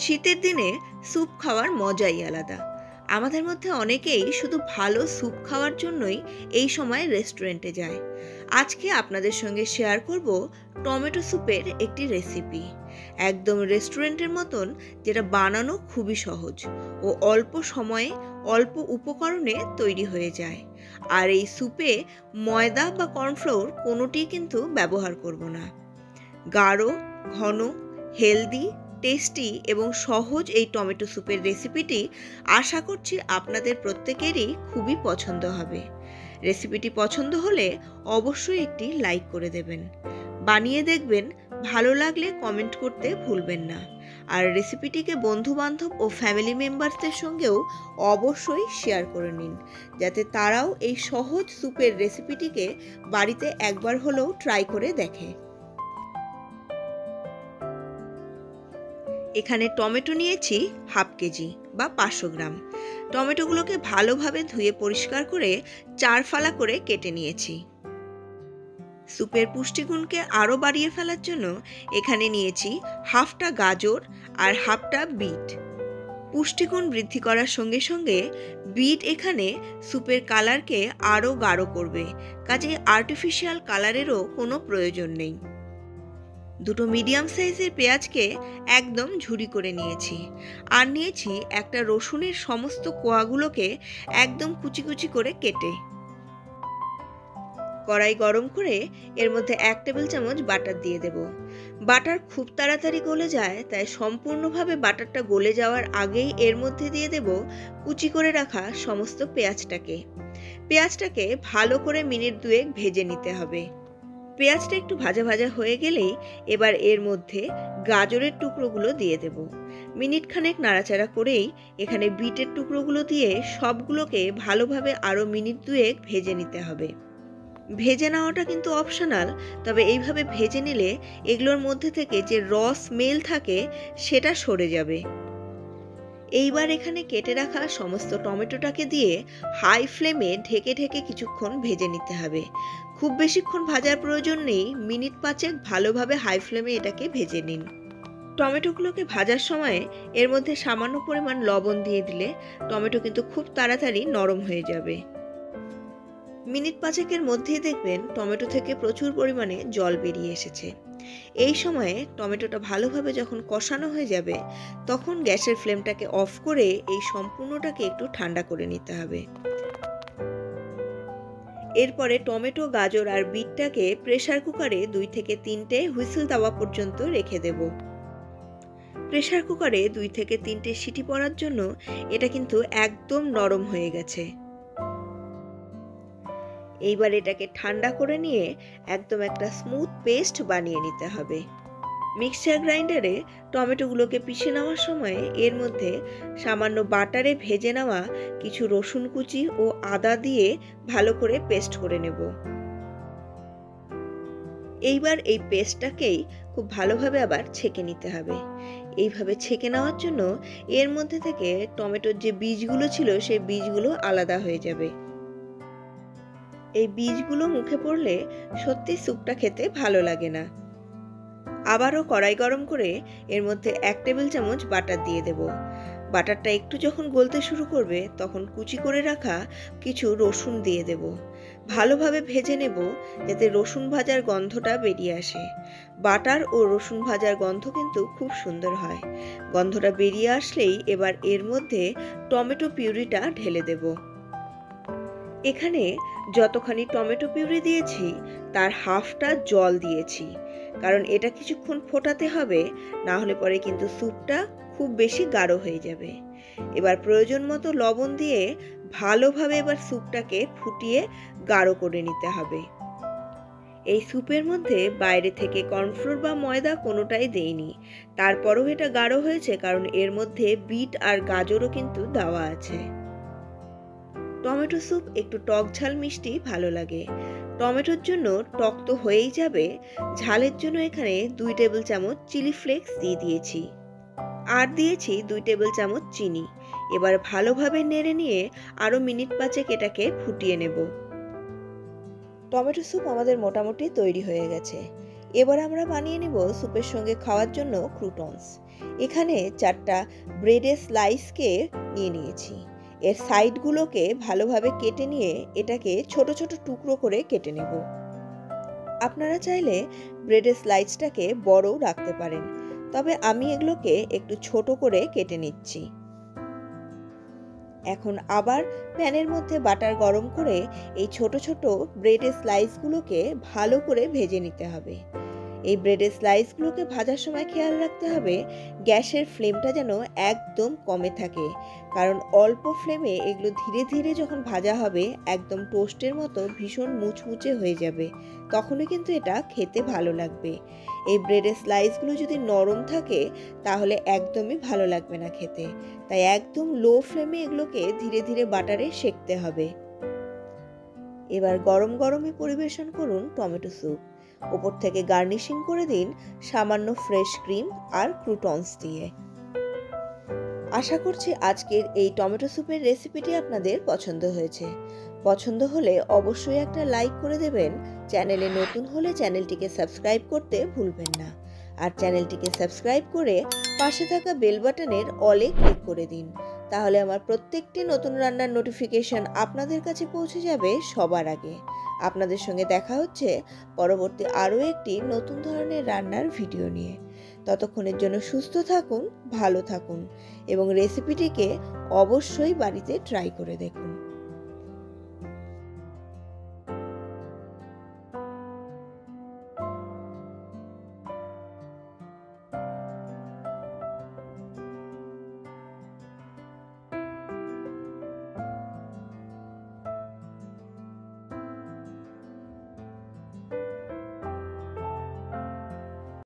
শীতের দিনে স্যুপ খাওয়ার মজাই আলাদা। আমাদের মধ্যে অনেকেই শুধু ভালো স্যুপ খাওয়ার জন্যই এই সময় রেস্টুরেন্টে যায়। আজকে আপনাদের সঙ্গে শেয়ার করব টমেটো স্যুপের একটি রেসিপি, একদম রেস্টুরেন্টের মতন, যেটা বানানো খুবই সহজ ও অল্প সময়ে অল্প উপকরণে তৈরি হয়ে যায়। আর এই স্যুপে ময়দা বা কর্নফ্লোর কোনোটিই কিন্তু ব্যবহার করব না। গাঢ়, ঘন, হেলদি, টেস্টি এবং সহজ এই টমেটো স্যুপের রেসিপিটি আশা করছি আপনাদের প্রত্যেকেরই খুবই পছন্দ হবে। রেসিপিটি পছন্দ হলে অবশ্যই একটি লাইক করে দেবেন, বানিয়ে দেখবেন, ভালো লাগলে কমেন্ট করতে ভুলবেন না। আর রেসিপিটিকে বন্ধুবান্ধব ও ফ্যামিলি মেম্বারসদের সঙ্গেও অবশ্যই শেয়ার করে নিন, যাতে তারাও এই সহজ স্যুপের রেসিপিটিকে বাড়িতে একবার হলেও ট্রাই করে দেখে। এখানে টমেটো নিয়েছি হাফ কেজি বা 500 গ্রাম। টমেটোগুলোকে ভালোভাবে ধুয়ে পরিষ্কার করে 4 ফালা করে কেটে নিয়েছি। স্যুপের পুষ্টিগুণকে আরও বাড়িয়ে ফেলার জন্য এখানে নিয়েছি হাফটা গাজর আর হাফটা বিট। পুষ্টিগুণ বৃদ্ধি করার সঙ্গে সঙ্গে বিট এখানে স্যুপের কালারকে আরও গাঢ় করবে, কাজে আর্টিফিশিয়াল কালারেরও কোনো প্রয়োজন নেই। দুটো মিডিয়াম সাইজের পেঁয়াজকে একদম ঝুরি করে নিয়েছি। আর নিয়েছি একটা রসুনের সমস্ত কোয়াগুলোকে একদম কুচি কুচি করে কেটে। কড়াই গরম করে এর মধ্যে 1 টেবিল চামচ বাটার দিয়ে দেব। বাটার খুব তাড়াতাড়ি গলে যায়, তাই সম্পূর্ণভাবে বাটারটা গলে যাওয়ার আগেই এর মধ্যে দিয়ে দেব কুচি করে রাখা সমস্ত পেঁয়াজটাকে ভালো করে মিনিট 2 ভেজে নিতে হবে। পেঁয়াজটা একটু ভাজা ভাজা হয়ে গেলেই এবার এর মধ্যে গাজরের টুকরোগুলো দিয়ে দেব। মিনিট খানেক নাড়াচাড়া করেই এখানে বিটের টুকরোগুলো দিয়ে সবগুলোকে ভালোভাবে আরও মিনিট 2 ভেজে নিতে হবে। ভেজে নেওয়াটা কিন্তু অপশনাল, তবে এইভাবে ভেজে নিলে এগুলোর মধ্যে থেকে যে স্মেল থাকে সেটা সরে যাবে। এইবার এখানে কেটে রাখা সমস্ত টমেটোটাকে দিয়ে হাই ফ্লেমে ঢেকে ঢেকে কিছুক্ষণ ভেজে নিতে হবে। খুব বেশিক্ষণ ভাজার প্রয়োজন নেই, মিনিট 5 ভালোভাবে হাই ফ্লেমে এটাকে ভেজে নিন। টমেটোগুলোকে ভাজার সময় এর মধ্যে সামান্য পরিমাণ লবণ দিয়ে দিলে টমেটো কিন্তু খুব তাড়াতাড়ি নরম হয়ে যাবে। মিনিট 5 মধ্যেই দেখবেন টমেটো থেকে প্রচুর পরিমাণে জল বেরিয়ে এসেছে। এই সময়ে টমেটোটা ভালোভাবে যখন কষানো হয়ে যাবে, তখন গ্যাসের ফ্লেমটাকে অফ করে এই সম্পূর্ণটাকে একটু ঠান্ডা করে নিতে হবে। এরপরে টমেটো, গাজর আর বিটটাকে প্রেসার কুকারে 2 থেকে 3টে হুইসেল দেওয়া পর্যন্ত রেখে দেব। প্রেসার কুকারে 2 থেকে 3টে সিটি পড়ার জন্য এটা কিন্তু একদম নরম হয়ে গেছে। এইবার এটাকে ঠান্ডা করে নিয়ে একদম একটা স্মুথ পেস্ট বানিয়ে নিতে হবে। মিক্সচার গ্রাইন্ডারে টমেটোগুলোকে পিষে নেওয়ার সময় এর মধ্যে সামান্য বাটারে ভেজে নেওয়া কিছু রসুন কুচি ও আদা দিয়ে ভালো করে পেস্ট করে নেব। এইবার এই পেস্টটাকেই খুব ভালোভাবে আবার ছেঁকে নিতে হবে। এইভাবে ছেঁকে নেওয়ার জন্য এর মধ্যে থেকে টমেটোর যে বীজগুলো ছিল সেই বীজগুলো আলাদা হয়ে যাবে। এই বীজগুলো মুখে পড়লে সত্যি স্যুপটা খেতে ভালো লাগে না। আবারও কড়াই গরম করে এর মধ্যে 1 টেবিল চামচ বাটার দিয়ে দেব। বাটারটা একটু যখন গলতে শুরু করবে, তখন কুচি করে রাখা কিছু রসুন দিয়ে দেব। ভালোভাবে ভেজে নেব যাতে রসুন ভাজার গন্ধটা বেরিয়ে আসে। বাটার ও রসুন ভাজার গন্ধ কিন্তু খুব সুন্দর হয়। গন্ধটা বেরিয়ে আসলেই এবার এর মধ্যে টমেটো পিউরিটা ঢেলে দেব। এখানে যতখানি টমেটো পিউরি দিয়েছি তার হাফটা জল দিয়েছি, কারণ এটা কিছুক্ষণ ফোটাতে হবে, না হলে পরে কিন্তু স্যুপটা খুব বেশি গাঢ় হয়ে যাবে। এবার প্রয়োজন মতো লবণ দিয়ে ভালোভাবে এবার স্যুপটাকে ফুটিয়ে গাঢ় করে নিতে হবে। এই স্যুপের মধ্যে বাইরে থেকে কর্নফ্লোর বা ময়দা কোনোটাই দেইনি, তারপরও এটা গাঢ় হয়েছে কারণ এর মধ্যে বিট আর গাজরও কিন্তু দেওয়া আছে। টমেটো স্যুপ একটু টক ঝাল মিষ্টি ভালো লাগে। টমেটোর জন্য টক তো হয়েই যাবে, ঝালের জন্য এখানে 2 টেবিল চামচ চিলি ফ্লেক্স দিয়ে দিয়েছি। আর দিয়েছি 2 টেবিল চামচ চিনি। এবার ভালোভাবে নেড়ে নিয়ে আরও মিনিট 5 এটাকে ফুটিয়ে নেব। টমেটো স্যুপ আমাদের মোটামুটি তৈরি হয়ে গেছে। এবার আমরা বানিয়ে নেব স্যুপের সঙ্গে খাওয়ার জন্য ক্রুটনস। এখানে 4টা ব্রেডের স্লাইসকে নিয়ে নিয়েছি। এর সাইডগুলোকে ভালোভাবে কেটে নিয়ে এটাকে ছোট ছোট টুকরো করে কেটে নেব। আপনারা চাইলে ব্রেডের স্লাইসটাকে বড়ও রাখতে পারেন, তবে আমি এগুলোকে একটু ছোট করে কেটে নিচ্ছি। এখন আবার প্যানের মধ্যে বাটার গরম করে এই ছোট ছোট ব্রেডের স্লাইসগুলোকে ভালো করে ভেজে নিতে হবে। এই ব্রেডের স্লাইসগুলোকে ভাজার সময় খেয়াল রাখতে হবে গ্যাসের ফ্লেমটা যেন একদম কমে থাকে, কারণ অল্প ফ্লেমে এগুলো ধীরে ধীরে যখন ভাজা হবে একদম টোস্টের মতো ভীষণ মুচমুচে হয়ে যাবে, তখনই কিন্তু এটা খেতে ভালো লাগবে। এই ব্রেডের স্লাইসগুলো যদি নরম থাকে তাহলে একদমই ভালো লাগবে না খেতে, তাই একদম লো ফ্লেমে এগুলোকে ধীরে ধীরে বাটারে সেঁকতে হবে। এবার গরম গরমে পরিবেশন করুন টমেটো স্যুপ। উপর থেকে গার্নিশিং করে দিন সামান্য ফ্রেশ ক্রিম আর ক্রুটনস দিয়ে। আশা করছি আজকের এই টমেটো স্যুপের রেসিপিটি আপনাদের পছন্দ হয়েছে। পছন্দ হলে অবশ্যই একটা লাইক করে দেবেন। চ্যানেলে নতুন হলে চ্যানেলটিকে সাবস্ক্রাইব করতে ভুলবেন না। আর চ্যানেলটিকে সাবস্ক্রাইব করে পাশে থাকা বেল বাটনের অলে ক্লিক করে দিন, তাহলে আমার প্রত্যেকটি নতুন রান্নার নোটিফিকেশন আপনাদের কাছে পৌঁছে যাবে সবার আগে। আপনাদের সঙ্গে দেখা হচ্ছে পরবর্তী আরও একটি নতুন ধরনের রান্নার ভিডিও নিয়ে। ততক্ষণের জন্য সুস্থ থাকুন, ভালো থাকুন এবং রেসিপিটিকে অবশ্যই বাড়িতে ট্রাই করে দেখুন।